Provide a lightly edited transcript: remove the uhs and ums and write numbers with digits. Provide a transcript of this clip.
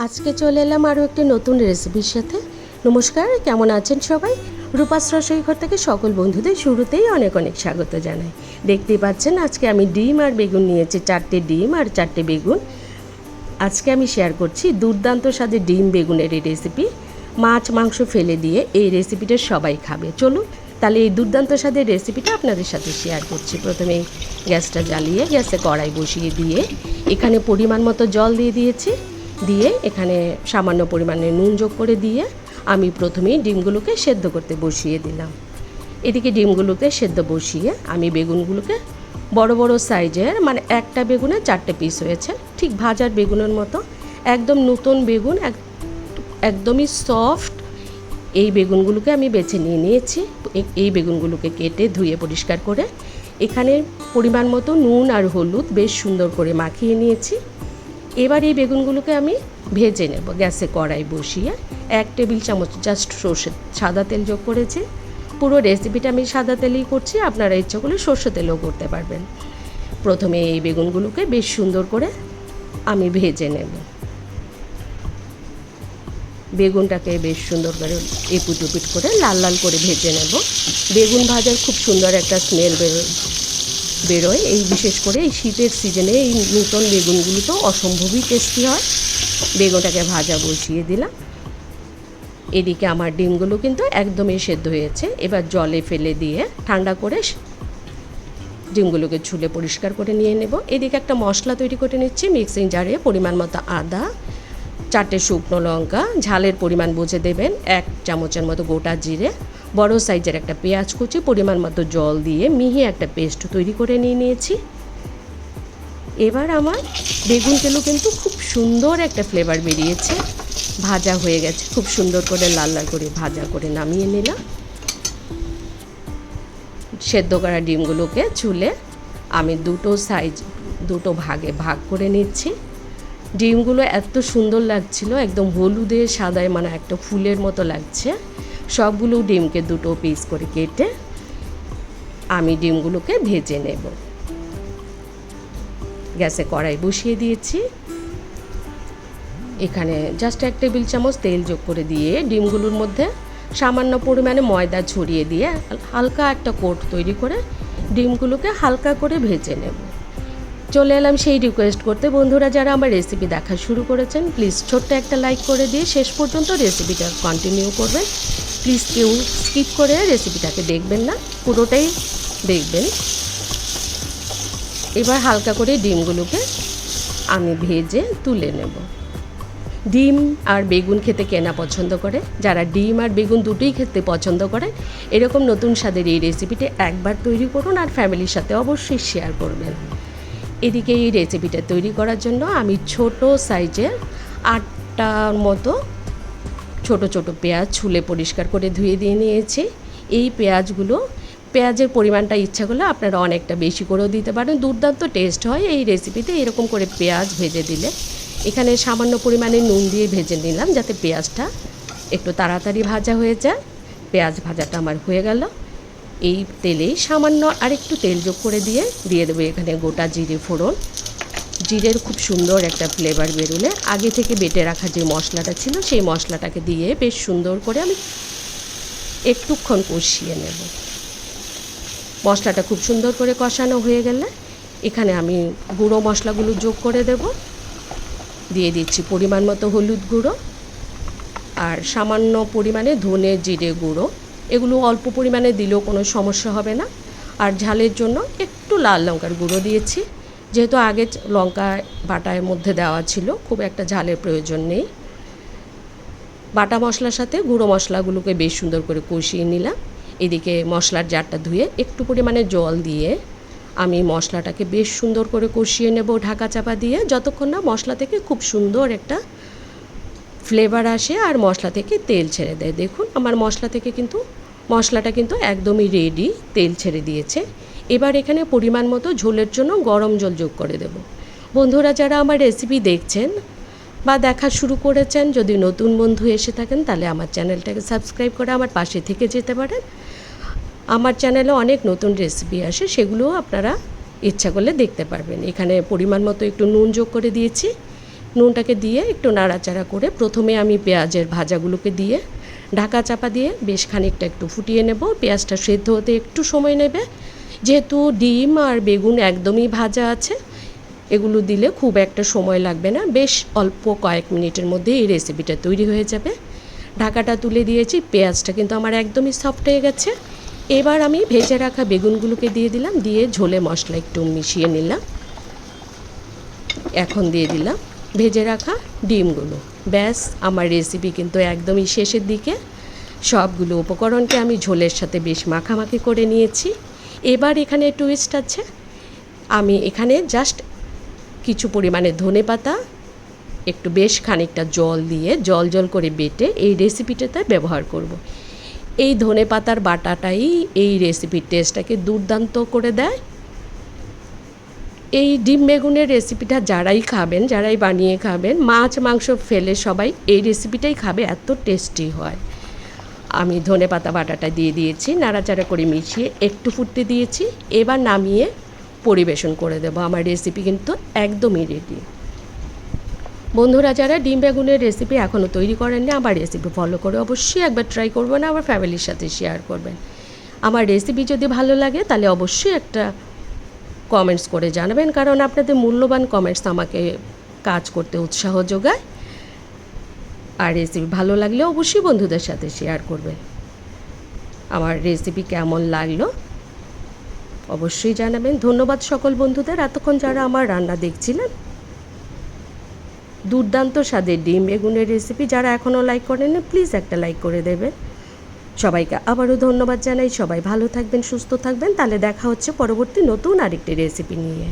আজকে চলে এলাম আরও একটি নতুন রেসিপির সাথে। নমস্কার, কেমন আছেন সবাই? রূপাস রসইঘর থেকে সকল বন্ধুদের শুরুতেই অনেক অনেক স্বাগত জানাই। দেখতেই পাচ্ছেন আজকে আমি ডিম আর বেগুন নিয়েছি, 4টে ডিম আর 4টে বেগুন। আজকে আমি শেয়ার করছি দুর্দান্ত স্বাদের ডিম বেগুনের এই রেসিপি। মাছ মাংস ফেলে দিয়ে এই রেসিপিটা সবাই খাবে। চলুন তাহলে এই দুর্দান্ত স্বাদের রেসিপিটা আপনাদের সাথে শেয়ার করছি। প্রথমে গ্যাসটা জ্বালিয়ে গ্যাসে কড়াই বসিয়ে দিয়ে এখানে পরিমাণ মতো জল দিয়ে দিয়েছি। দিয়ে এখানে সামান্য পরিমাণে নুন যোগ করে দিয়ে আমি প্রথমেই ডিমগুলোকে সেদ্ধ করতে বসিয়ে দিলাম। এদিকে ডিমগুলোকে সেদ্ধ বসিয়ে আমি বেগুনগুলোকে বড় বড় সাইজের, মানে একটা বেগুনে 4টে পিস হয়েছে, ঠিক ভাজার বেগুনের মতো, একদম নতুন বেগুন, একদমই সফট। এই বেগুনগুলোকে আমি বেছে নিয়েছি। এই বেগুনগুলোকে কেটে ধুয়ে পরিষ্কার করে এখানে পরিমাণ মতো নুন আর হলুদ বেশ সুন্দর করে মাখিয়ে নিয়েছি। এবার এই বেগুনগুলোকে আমি ভেজে নেব। গ্যাসে কড়াই বসিয়ে 1 টেবিল চামচ জাস্ট সাদা তেল যোগ করেছি। পুরো রেসিপিটা আমি সাদা তেলেই করছি, আপনারা ইচ্ছা করলে সর্ষে তেলও করতে পারবেন। প্রথমে এই বেগুনগুলোকে বেশ সুন্দর করে আমি ভেজে নেব। বেগুনটাকে বেশ সুন্দর করে এপিট ওপিট করে লাল লাল করে ভেজে নেব। বেগুন ভাজার খুব সুন্দর একটা স্মেল বেরোয়। এই বিশেষ করে এই শীতের সিজনে এই নতুন বেগুনগুলো তো অসম্ভবই টেস্টি হয়। বেগুনটাকে ভাজা বসিয়ে দিলাম। এদিকে আমার ডিমগুলো কিন্তু একদমই সেদ্ধ হয়েছে। এবার জলে ফেলে দিয়ে ঠান্ডা করে ডিমগুলোকে ছুলে পরিষ্কার করে নিয়ে নেব। এদিকে একটা মশলা তৈরি করে নিচ্ছি। মিক্সিং জারে পরিমাণ মতো আদা, 4টে শুকনো লঙ্কা, ঝালের পরিমাণ বুঝে দেবেন, 1 চামচের মতো গোটা জিরে, বড় সাইজের একটা পেঁয়াজ কুচি, পরিমাণ মতো জল দিয়ে মিহি একটা পেস্ট তৈরি করে নিয়েছি। এবার আমার বেগুনগুলো কিন্তু খুব সুন্দর একটা ফ্লেভার বেরিয়েছে, ভাজা হয়ে গেছে। খুব সুন্দর করে লাল লাল করে ভাজা করে নামিয়ে নিলাম। সেদ্ধ করা ডিমগুলোকে চুলে আমি দুটো ভাগে ভাগ করে নিচ্ছি। ডিমগুলো এত সুন্দর লাগছিল, একদম হলুদে সাদায়, মানে একটা ফুলের মতো লাগছে। সবগুলো ডিমকে দুটো পিস করে কেটে আমি ডিমগুলোকে ভেজে নেব। গ্যাসে কড়াই বসিয়ে দিয়েছি। এখানে জাস্ট 1 টেবিল চামচ তেল যোগ করে দিয়ে ডিমগুলোর মধ্যে সামান্য পরিমাণে ময়দা ছড়িয়ে দিয়ে হালকা একটা কোট তৈরি করে ডিমগুলোকে হালকা করে ভেজে নেব। চলে এলাম সেই রিকোয়েস্ট করতে, বন্ধুরা যারা আমার রেসিপি দেখা শুরু করেছেন প্লিজ ছোট্ট একটা লাইক করে দিয়ে শেষ পর্যন্ত রেসিপিটা কন্টিনিউ করবেন। প্লিজ কেউ স্কিপ করে রেসিপিটাকে দেখবেন না, পুরোটাই দেখবেন। এবার হালকা করে ডিমগুলোকে আমি ভেজে তুলে নেব। ডিম আর বেগুন খেতে কেনা পছন্দ করে? যারা ডিম আর বেগুন দুটোই খেতে পছন্দ করে, এরকম নতুন স্বাদের এই রেসিপিটি একবার তৈরি করুন আর ফ্যামিলির সাথে অবশ্যই শেয়ার করবেন। এদিকে এই রেসিপিটা তৈরি করার জন্য আমি ছোট সাইজের 8টার মতো ছোট ছোট পেঁয়াজ ছুলে পরিষ্কার করে ধুয়ে দিয়ে নিয়েছি। এই পেঁয়াজের পরিমাণটা ইচ্ছা করলে আপনারা অনেকটা বেশি করেও দিতে পারেন। দুর্দান্ত টেস্ট হয় এই রেসিপিতে এরকম করে পেঁয়াজ ভেজে দিলে। এখানে সামান্য পরিমাণে নুন দিয়ে ভেজে নিলাম যাতে পেঁয়াজটা একটু তাড়াতাড়ি ভাজা হয়ে যায়। পেঁয়াজ ভাজাটা আমার হয়ে গেল। এই তেলেই সামান্য আরেকটু তেল যোগ করে দিয়ে দেবো এখানে গোটা জিরে ফোড়ন। জিরের খুব সুন্দর একটা ফ্লেভার বেরোলে আগে থেকে বেটে রাখা যে মশলাটা ছিল সেই মশলাটাকে দিয়ে বেশ সুন্দর করে আমি একটুক্ষণ কষিয়ে নেব। মশলাটা খুব সুন্দর করে কষানো হয়ে গেলে এখানে আমি গুঁড়ো মশলাগুলো যোগ করে দেব। দিয়ে দিচ্ছি পরিমাণ মতো হলুদ গুঁড়ো আর সামান্য পরিমাণে ধনে জিরে গুঁড়ো। এগুলো অল্প পরিমাণে দিলেও কোনো সমস্যা হবে না। আর ঝালের জন্য একটু লাল লঙ্কার গুঁড়ো দিয়েছি, যেহেতু আগে লঙ্কা বাটার মধ্যে দেওয়া ছিল, খুব একটা ঝালের প্রয়োজন নেই। বাটা মশলার সাথে গুঁড়ো মশলাগুলোকে বেশ সুন্দর করে কষিয়ে নিলাম। এদিকে মশলার জারটা ধুয়ে একটু পরিমাণে জল দিয়ে আমি মশলাটাকে বেশ সুন্দর করে কষিয়ে নেব ঢাকা চাপা দিয়ে, যতক্ষণ না মশলা থেকে খুব সুন্দর একটা ফ্লেভার আসে আর মশলা থেকে তেল ছেড়ে দেয়। দেখুন আমার মশলাটা কিন্তু একদমই রেডি, তেল ছেড়ে দিয়েছে। এবার এখানে পরিমাণ মতো ঝোলের জন্য গরম জল যোগ করে দেব। বন্ধুরা যারা আমার রেসিপি দেখছেন বা দেখা শুরু করেছেন, যদি নতুন বন্ধু এসে থাকেন তাহলে আমার চ্যানেলটাকে সাবস্ক্রাইব করে আমার পাশে থেকে যেতে পারেন। আমার চ্যানেলে অনেক নতুন রেসিপি আসে, সেগুলোও আপনারা ইচ্ছা করলে দেখতে পারবেন। এখানে পরিমাণ মতো একটু নুন যোগ করে দিয়েছি। নুনটাকে দিয়ে একটু নাড়াচাড়া করে প্রথমে আমি পেঁয়াজের ভাজাগুলোকে দিয়ে ঢাকা চাপা দিয়ে বেশ খানিকটা একটু ফুটিয়ে নেব। পেঁয়াজটা সেদ্ধ হতে একটু সময় নেবে, যেহেতু ডিম আর বেগুন একদমই ভাজা আছে, এগুলো দিলে খুব একটা সময় লাগবে না, বেশ অল্প কয়েক মিনিটের মধ্যে এই রেসিপিটা তৈরি হয়ে যাবে। ঢাকাটা তুলে দিয়েছি, পেঁয়াজটা কিন্তু আমার একদমই সফট হয়ে গেছে। এবার আমি ভেজে রাখা বেগুনগুলোকে দিয়ে দিলাম, দিয়ে ঝোলে মশলা একটু মিশিয়ে নিলাম। এখন দিয়ে দিলাম ভেজে রাখা ডিমগুলো। ব্যাস, আমার রেসিপি কিন্তু একদমই শেষের দিকে। সবগুলো উপকরণকে আমি ঝোলের সাথে বেশ মাখামাখি করে নিয়েছি। এবার এখানে টুইস্ট আছে, আমি এখানে জাস্ট কিছু পরিমাণে ধনেপাতা একটু বেশ খানিকটা জল দিয়ে জল জল করে বেটে এই রেসিপিটাতে ব্যবহার করব। এই ধনেপাতার বাটাটাই এই রেসিপির টেস্টটাকে দুর্দান্ত করে দেয়। এই ডিম বেগুনের রেসিপিটা যারাই খাবেন, যারাই বানিয়ে খাবেন, মাছ মাংস ফেলে সবাই এই রেসিপিটাই খাবে, এত টেস্টি হয়। আমি ধনেপাতা বাটাটা দিয়ে দিয়েছি, নাড়াচাড়া করে মিশিয়ে একটু ফুটতে দিয়েছি। এবার নামিয়ে পরিবেশন করে দেবো। আমার রেসিপি কিন্তু একদমই রেডি। বন্ধুরা যারা ডিম বেগুনের রেসিপি এখনও তৈরি করেননি, আমার রেসিপি ফলো করে অবশ্যই একবার ট্রাই করবেন, আমার ফ্যামিলির সাথে শেয়ার করবেন। আমার রেসিপি যদি ভালো লাগে তাহলে অবশ্যই একটা কমেন্টস করে জানাবেন, কারণ আপনাদের মূল্যবান কমেন্টস আমাকে কাজ করতে উৎসাহ যোগায়। আর রেসিপি ভালো লাগলে অবশ্যই বন্ধুদের সাথে শেয়ার করবেন। আমার রেসিপি কেমন লাগলো অবশ্যই জানাবেন। ধন্যবাদ সকল বন্ধুদের এতক্ষণ যারা আমার রান্না দেখছিলেন। দুর্দান্ত স্বাদের ডিম বেগুনের রেসিপি যারা এখনও লাইক করেননি, প্লিজ একটা লাইক করে দেবেন। সবাইকে আবারও ধন্যবাদ জানাই। সবাই ভালো থাকবেন, সুস্থ থাকবেন। তাহলে দেখা হচ্ছে পরবর্তী নতুন আরেকটি রেসিপি নিয়ে।